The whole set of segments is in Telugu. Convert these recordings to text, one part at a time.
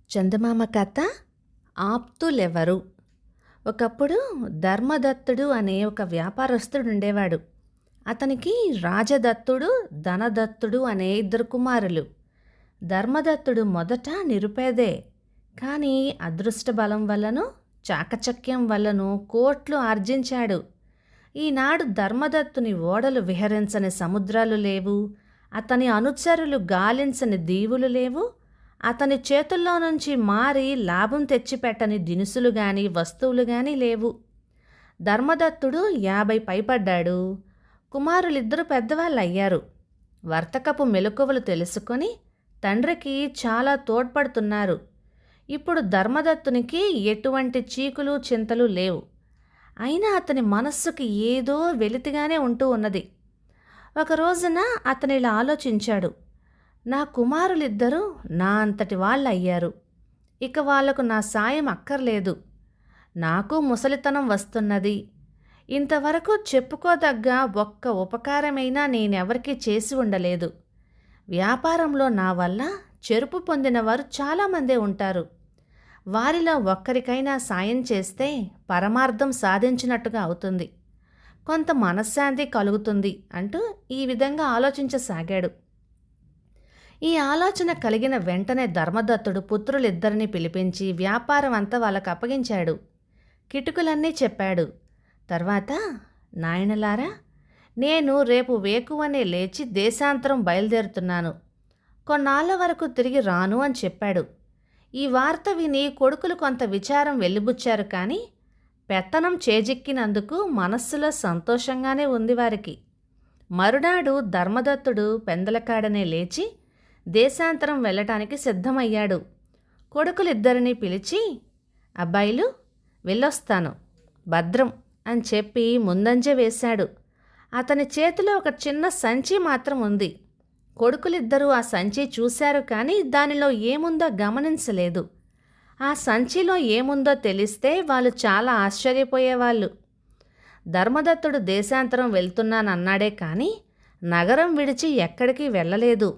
చందమామ కథ ఆప్తులెవరు. ఒకప్పుడు ధర్మదత్తుడు అనే ఒక వ్యాపారస్తుడు ఉండేవాడు. అతనికి రాజదత్తుడు, ధనదత్తుడు అనే ఇద్దరు కుమారులు. ధర్మదత్తుడు మొదట నిరుపేదే, కానీ అదృష్ట బలం వల్లనూ చాకచక్యం వల్లనూ కోట్లు ఆర్జించాడు. ఈనాడు ధర్మదత్తుని ఓడలు విహరించని సముద్రాలు లేవు, అతని అనుచరులు గాలించని దీవులు లేవు, అతని చేతుల్లో నుంచి మారి లాభం తెచ్చిపెట్టని దినుసులు గాని వస్తువులు గాని లేవు. ధర్మదత్తుడు 50 పైపడ్డాడు. కుమారులిద్దరూ పెద్దవాళ్ళు అయ్యారు. వర్తకపు మెలకువలు తెలుసుకొని తండ్రికి చాలా తోడ్పడుతున్నారు. ఇప్పుడు ధర్మదత్తునికి ఎటువంటి చీకులు చింతలు లేవు. అయినా అతని మనస్సుకి ఏదో వెలితిగానే ఉంటూ ఉన్నది. ఒక రోజున అతనిలా ఆలోచించాడు. నా కుమారులిద్దరూ నా అంతటి వాళ్ళు అయ్యారు. ఇక వాళ్లకు నా సాయం అక్కర్లేదు. నాకు ముసలితనం వస్తున్నది. ఇంతవరకు చెప్పుకోదగ్గ ఒక్క ఉపకారమైనా నేనెవరికీ చేసి ఉండలేదు. వ్యాపారంలో నా వల్ల చెరుపు పొందిన వారు చాలామందే ఉంటారు. వారిలో ఒక్కరికైనా సాయం చేస్తే పరమార్థం సాధించినట్టుగా అవుతుంది, కొంత మనశ్శాంతి కలుగుతుంది అంటూ ఈ విధంగా ఆలోచించసాగాడు. ఈ ఆలోచన కలిగిన వెంటనే ధర్మదత్తుడు పుత్రులిద్దరిని పిలిపించి వ్యాపారం అంతా వాళ్ళకు అప్పగించాడు. కిటుకులన్నీ చెప్పాడు. తర్వాత, నాయనలారా, నేను రేపు వేకువనే లేచి దేశాంతరం బయలుదేరుతున్నాను. కొన్నాళ్ళ వరకు తిరిగి రాను అని చెప్పాడు. ఈ వార్త విని కొడుకులు కొంత విచారం వెలిబుచ్చారు. కానీ పెత్తనం చేజిక్కినందుకు మనస్సులో సంతోషంగానే ఉంది వారికి. మరునాడు ధర్మదత్తుడు పెందలకాడనే లేచి దేశాంతరం వెళ్ళటానికి సిద్ధమయ్యాడు. కొడుకులిద్దరినీ పిలిచి, అబ్బాయిలు, వెళ్ళొస్తాను, భద్రం అని చెప్పి ముందంజ వేశాడు. అతని చేతిలో ఒక చిన్న సంచి మాత్రం ఉంది. కొడుకులిద్దరూ ఆ సంచి చూశారు, కానీ దానిలో ఏముందో గమనించలేదు. ఆ సంచిలో ఏముందో తెలిస్తే వాళ్ళు చాలా ఆశ్చర్యపోయేవాళ్ళు. ధర్మదత్తుడు దేశాంతరం వెళ్తున్నానన్నాడే కానీ నగరం విడిచి ఎక్కడికి వెళ్ళలేదు.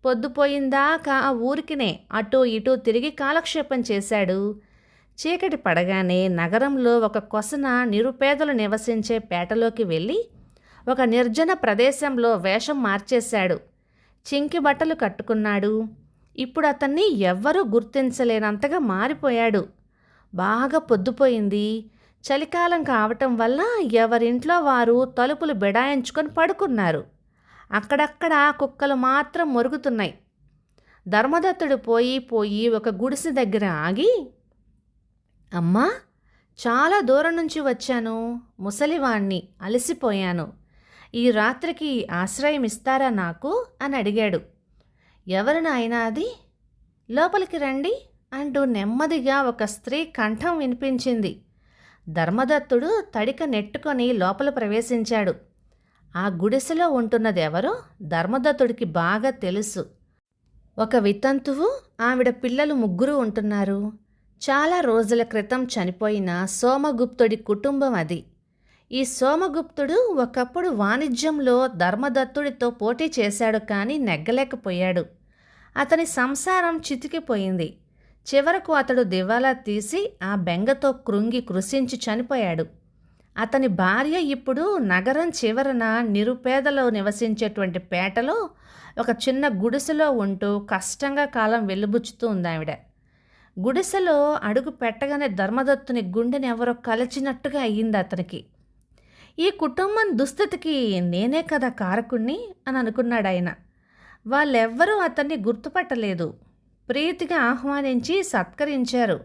పొద్దుపోయిందాకా ఆ ఊరికినే అటూ ఇటూ తిరిగి కాలక్షేపం చేశాడు. చీకటి పడగానే నగరంలో ఒక కొసన నిరుపేదలు నివసించే పేటలోకి వెళ్ళి ఒక నిర్జన ప్రదేశంలో వేషం మార్చేశాడు. చింకి బట్టలు కట్టుకున్నాడు. ఇప్పుడు అతన్ని ఎవ్వరూ గుర్తించలేనంతగా మారిపోయాడు. బాగా పొద్దుపోయింది. చలికాలం కావటం వల్ల ఎవరింట్లో వారు తలుపులు బిడాయించుకొని పడుకున్నారు. అక్కడక్కడ కుక్కలు మాత్రం మొరుగుతున్నాయి. ధర్మదత్తుడు పోయి ఒక గుడిసె దగ్గర ఆగి, అమ్మా, చాలా దూరం నుంచి వచ్చాను, ముసలివాణ్ణి, అలసిపోయాను. ఈ రాత్రికి ఆశ్రయం ఇస్తారా నాకు అని అడిగాడు. ఎవరు నాయనా అది? లోపలికి రండి అంటూ నెమ్మదిగా ఒక స్త్రీ కంఠం వినిపించింది. ధర్మదత్తుడు తడిక నెట్టుకొని లోపల ప్రవేశించాడు. ఆ గుడిసెలో ఉంటున్నదెవరో ధర్మదత్తుడికి బాగా తెలుసు. ఒక వితంతువు, ఆవిడ పిల్లలు 3 ఉంటున్నారు. చాలా రోజుల క్రితం చనిపోయిన సోమగుప్తుడి కుటుంబం అది. ఈ సోమగుప్తుడు ఒకప్పుడు వాణిజ్యంలో ధర్మదత్తుడితో పోటీ చేశాడు, కానీ నెగ్గలేకపోయాడు. అతని సంసారం చితికిపోయింది. చివరకు అతడు దివాలా తీసి ఆ బెంగతో కృంగి కృశించి చనిపోయాడు. అతని భార్య ఇప్పుడు నగరం చివరన నిరుపేదలో నివసించేటువంటి పేటలో ఒక చిన్న గుడిసెలో ఉంటూ కష్టంగా కాలం వెలుబుచ్చుతూ ఉంది ఆవిడ. గుడిసెలో అడుగు పెట్టగానే ధర్మదత్తుని గుండెని ఎవరో కలచినట్టుగా అయ్యింది అతనికి. ఈ కుటుంబం దుస్థితికి నేనే కదా కారకుణ్ణి అని అనుకున్నాడు ఆయన. వాళ్ళెవ్వరూ అతన్ని గుర్తుపట్టలేదు. ప్రీతిగా ఆహ్వానించి సత్కరించారు.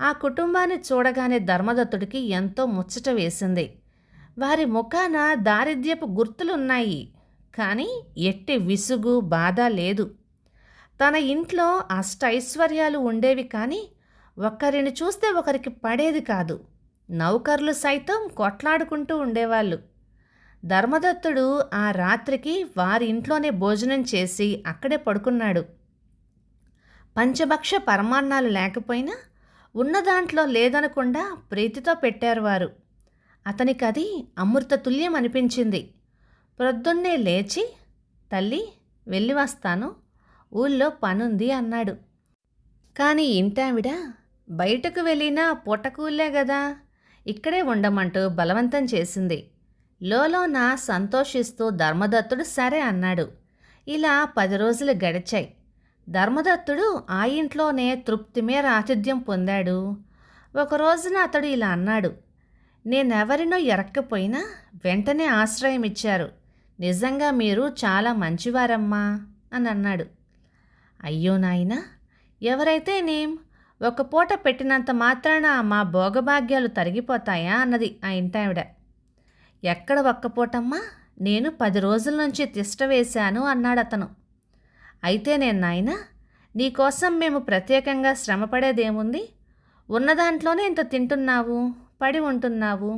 ఆ కుటుంబాన్ని చూడగానే ధర్మదత్తుడికి ఎంతో ముచ్చట వేసింది. వారి ముఖాన దారిద్ర్యపు గుర్తులున్నాయి, కానీ ఎట్టి విసుగు బాధ లేదు. తన ఇంట్లో అష్టైశ్వర్యాలు ఉండేవి, కానీ ఒకరిని చూస్తే ఒకరికి పడేది కాదు. నౌకర్లు సైతం కొట్లాడుకుంటూ ఉండేవాళ్ళు. ధర్మదత్తుడు ఆ రాత్రికి వారి ఇంట్లోనే భోజనం చేసి అక్కడే పడుకున్నాడు. పంచభక్ష పరమాన్నాలు లేకపోయినా ఉన్న దాంట్లో లేదనకుండా ప్రీతితో పెట్టారు వారు. అతనికి అది అమృతతుల్యం అనిపించింది. ప్రొద్దున్నే లేచి, తల్లి, వెళ్ళి వస్తాను, ఊళ్ళో పనుంది అన్నాడు. కానీ ఇంటావిడ బయటకు వెళ్ళినా పూటకూలే గదా, ఇక్కడే ఉండమంటూ బలవంతం చేసింది. లోలోన సంతోషిస్తూ ధర్మదత్తుడు సరే అన్నాడు. ఇలా 10 రోజులు గడిచాయి. ధర్మదత్తుడు ఆ ఇంట్లోనే తృప్తి మేర ఆతిథ్యం పొందాడు. ఒక రోజున అతడు ఇలా అన్నాడు, నేనెవరినో ఎరక్కపోయినా వెంటనే ఆశ్రయం ఇచ్చారు. నిజంగా మీరు చాలా మంచివారమ్మా అని అన్నాడు. అయ్యో నాయనా, ఎవరైతేనేం, ఒక పూట పెట్టినంత మాత్రాన మా భోగభాగ్యాలు తరిగిపోతాయా అన్నది ఆ ఇంటావిడ. ఎక్కడ ఒక్క పూటమ్మా, నేను 10 రోజుల నుంచి తిష్ట వేశాను అన్నాడతను. అయితే నేను నాయనా, నీకోసం మేము ప్రత్యేకంగా శ్రమపడేదేముంది? ఉన్నదాంట్లోనే ఇంత తింటున్నావు, పడి ఉంటున్నావు.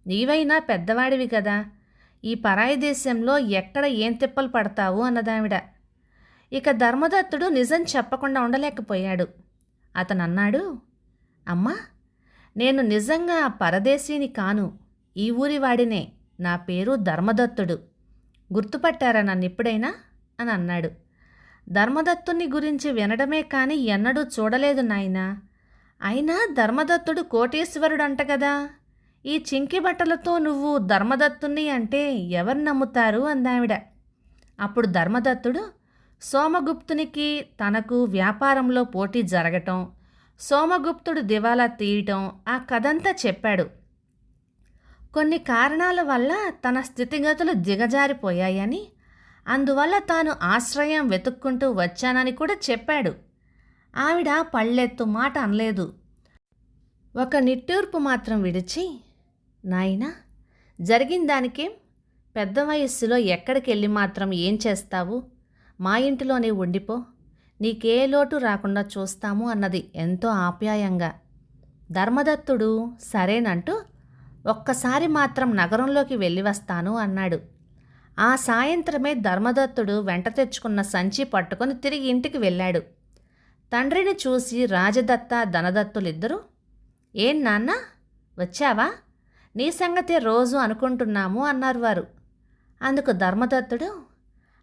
నీవైనా పెద్దవాడివి కదా, ఈ పరాయి దేశంలో ఎక్కడ ఏం తిప్పలు పడతావు అన్నదావిడ. ఇక ధర్మదత్తుడు నిజం చెప్పకుండా ఉండలేకపోయాడు. అతను అన్నాడు, అమ్మా, నేను నిజంగా పరదేశీని కాను, ఈ ఊరివాడినే. నా పేరు ధర్మదత్తుడు. గుర్తుపట్టారా నన్ను ఎప్పుడైనా అని అన్నాడు. ధర్మదత్తుని గురించి వినడమే కానీ ఎన్నడూ చూడలేదు నాయనా. అయినా ధర్మదత్తుడు కోటీశ్వరుడంట కదా, ఈ చింకి బట్టలతో నువ్వు ధర్మదత్తుని అంటే ఎవరు నమ్ముతారు అందావిడ. అప్పుడు ధర్మదత్తుడు సోమగుప్తునికి తనకు వ్యాపారంలో పోటీ జరగటం, సోమగుప్తుడు దివాలా తీయటం, ఆ కథంతా చెప్పాడు. కొన్ని కారణాల వల్ల తన స్థితిగతులు దిగజారిపోయాయని, అందువల్ల తాను ఆశ్రయం వెతుక్కుంటూ వచ్చానని కూడా చెప్పాడు. ఆవిడ పళ్ళెత్తు మాట అనలేదు. ఒక నిట్టూర్పు మాత్రం విడిచి, నాయనా, జరిగిన దానికేం, పెద్ద వయస్సులో ఎక్కడికెళ్ళి మాత్రం ఏం చేస్తావు? మా ఇంటిలోనే ఉండిపో, నీకే లోటు రాకుండా చూస్తాము అన్నది ఎంతో ఆప్యాయంగా. ధర్మదత్తుడు సరేనంటూ ఒక్కసారి మాత్రం నగరంలోకి వెళ్ళి వస్తాను అన్నాడు. ఆ సాయంత్రమే ధర్మదత్తుడు వెంట తెచ్చుకున్న సంచి పట్టుకొని తిరిగి ఇంటికి వెళ్ళాడు. తండ్రిని చూసి రాజదత్త ధనదత్తులిద్దరూ, ఏం నాన్న వచ్చావా? నీ సంగతే రోజు అనుకుంటున్నాము అన్నారు వారు. అందుకు ధర్మదత్తుడు,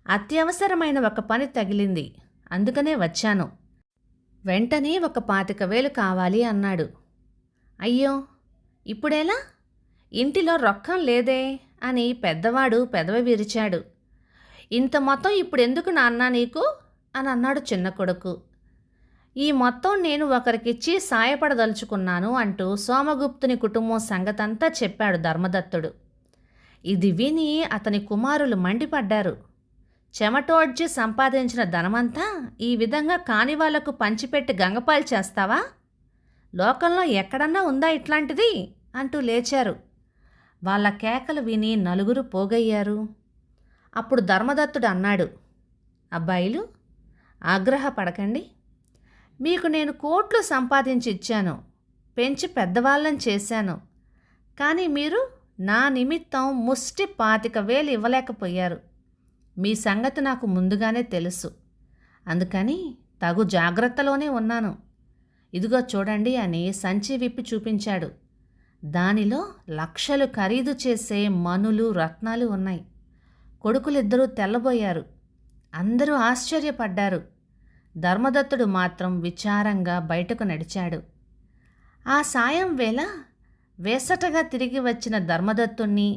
అత్యవసరమైన ఒక పని తగిలింది, అందుకనే వచ్చాను. వెంటనే ఒక 25,000 కావాలి అన్నాడు. అయ్యో, ఇప్పుడెలా? ఇంటిలో రొక్కం లేదే అని పెద్దవాడు పెదవి విరిచాడు. ఇంత మొత్తం ఇప్పుడెందుకు నాన్న నీకు అని అన్నాడు చిన్న కొడుకు. ఈ మొత్తం నేను ఒకరికిచ్చి సాయపడదలుచుకున్నాను అంటూ సోమగుప్తుని కుటుంబం సంగతంతా చెప్పాడు ధర్మదత్తుడు. ఇది విని అతని కుమారులు మండిపడ్డారు. చెమటోడ్చి సంపాదించిన ధనమంతా ఈ విధంగా కాని వాళ్లకు పంచిపెట్టి గంగపాలు చేస్తావా? లోకంలో ఎక్కడన్నా ఉందా ఇట్లాంటిది అంటూ లేచారు. వాళ్ళ కేకలు విని నలుగురు పోగయ్యారు. అప్పుడు ధర్మదత్తుడు అన్నాడు, అబ్బాయిలు, ఆగ్రహపడకండి. మీకు నేను కోట్లు సంపాదించి ఇచ్చాను, పెంచి పెద్దవాళ్ళని చేశాను. కానీ మీరు నా నిమిత్తం ముష్టి 25,000 ఇవ్వలేకపోయారు. మీ సంగతి నాకు ముందుగానే తెలుసు, అందుకని తగు జాగ్రత్తలోనే ఉన్నాను. ఇదిగో చూడండి అని సంచి విప్పి చూపించాడు. దానిలో లక్షలు ఖరీదు చేసే మణులు, రత్నాలు ఉన్నాయి. కొడుకులిద్దరూ తెల్లబోయారు. అందరూ ఆశ్చర్యపడ్డారు. ధర్మదత్తుడు మాత్రం విచారంగా బయటకు నడిచాడు. ఆ సాయం వేళ వేసటగా తిరిగి వచ్చిన ధర్మదత్తుణ్ణి,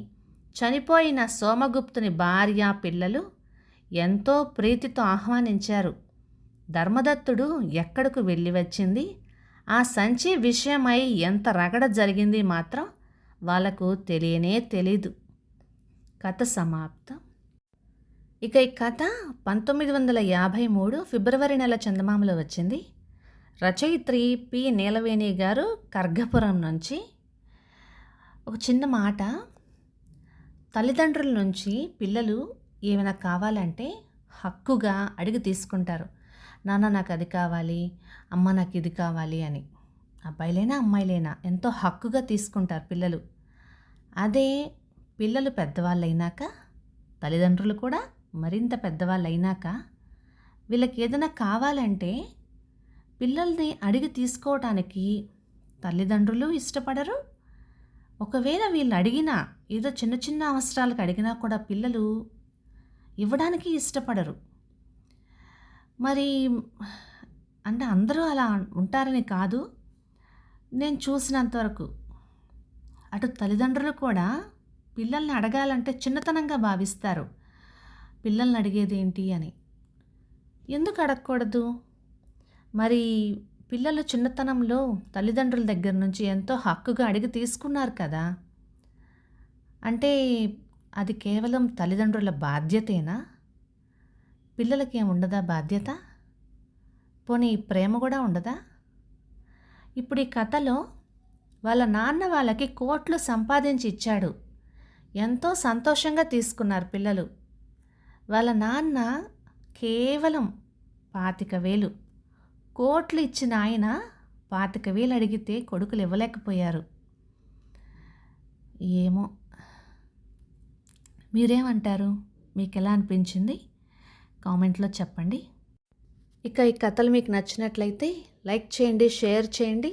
చనిపోయిన సోమగుప్తుని భార్య, పిల్లలు ఎంతో ప్రీతితో ఆహ్వానించారు. ధర్మదత్తుడు ఎక్కడకు వెళ్ళి వచ్చింది, ఆ సంచి విషయమై ఎంత రగడ జరిగింది మాత్రం వాళ్లకు తెలియనే తెలీదు. కథ సమాప్తం. ఇక ఈ కథ 1953 ఫిబ్రవరి నెల చందమామలో వచ్చింది. రచయిత్రి పి. నీలవేణి గారు కర్గపురం నుంచి. ఒక చిన్న మాట, తల్లిదండ్రుల నుంచి పిల్లలు ఏమైనా కావాలంటే హక్కుగా అడిగి తీసుకుంటారు. నాన్న నాకు అది కావాలి, అమ్మ నాకు ఇది కావాలి అని. అబ్బాయిలైనా అమ్మాయిలైనా ఎంతో హక్కుగా తీసుకుంటారు పిల్లలు. అదే పిల్లలు పెద్దవాళ్ళు అయినాక, తల్లిదండ్రులు కూడా మరింత పెద్దవాళ్ళు అయినాక, వీళ్ళకి ఏదైనా కావాలంటే పిల్లల్ని అడిగి తీసుకోవటానికి తల్లిదండ్రులు ఇష్టపడరు. ఒకవేళ వీళ్ళు అడిగినా, ఏదో చిన్న చిన్న అవసరాలకు అడిగినా కూడా పిల్లలు ఇవ్వడానికి ఇష్టపడరు. మరి అంటే అందరూ అలా ఉంటారని కాదు. నేను చూసినంతవరకు అటు తల్లిదండ్రులు కూడా పిల్లల్ని అడగాలంటే చిన్నతనంగా భావిస్తారు. పిల్లల్ని అడిగేదేంటి అని. ఎందుకు అడగకూడదు? మరి పిల్లలు చిన్నతనంలో తల్లిదండ్రుల దగ్గర నుంచి ఎంతో హక్కుగా అడిగి తీసుకున్నారు కదా! అంటే అది కేవలం తల్లిదండ్రుల బాధ్యతేనా? పిల్లలకేముండదా బాధ్యత? పోనీ ప్రేమ కూడా ఉండదా? ఇప్పుడు ఈ కథలో వాళ్ళ నాన్న వాళ్ళకి కోట్లు సంపాదించి ఇచ్చాడు. ఎంతో సంతోషంగా తీసుకున్నారు పిల్లలు. వాళ్ళ నాన్న కేవలం 25,000 కోట్లు ఇచ్చిన ఆయన 25,000 అడిగితే కొడుకులు ఇవ్వలేకపోయారు. ఏమో మీరేమంటారు? మీకు ఎలా అనిపించింది? కామెంట్లో చెప్పండి. ఇక ఈ కథలు మీకు నచ్చినట్లయితే లైక్ చేయండి, షేర్ చేయండి.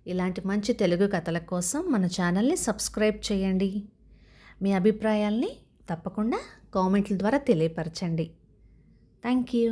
ఇలాంటి మంచి తెలుగు కథల కోసం మన ఛానల్ని సబ్స్క్రైబ్ చేయండి. మీ అభిప్రాయాల్ని తప్పకుండా కామెంట్ల ద్వారా తెలియపరచండి. Thank you.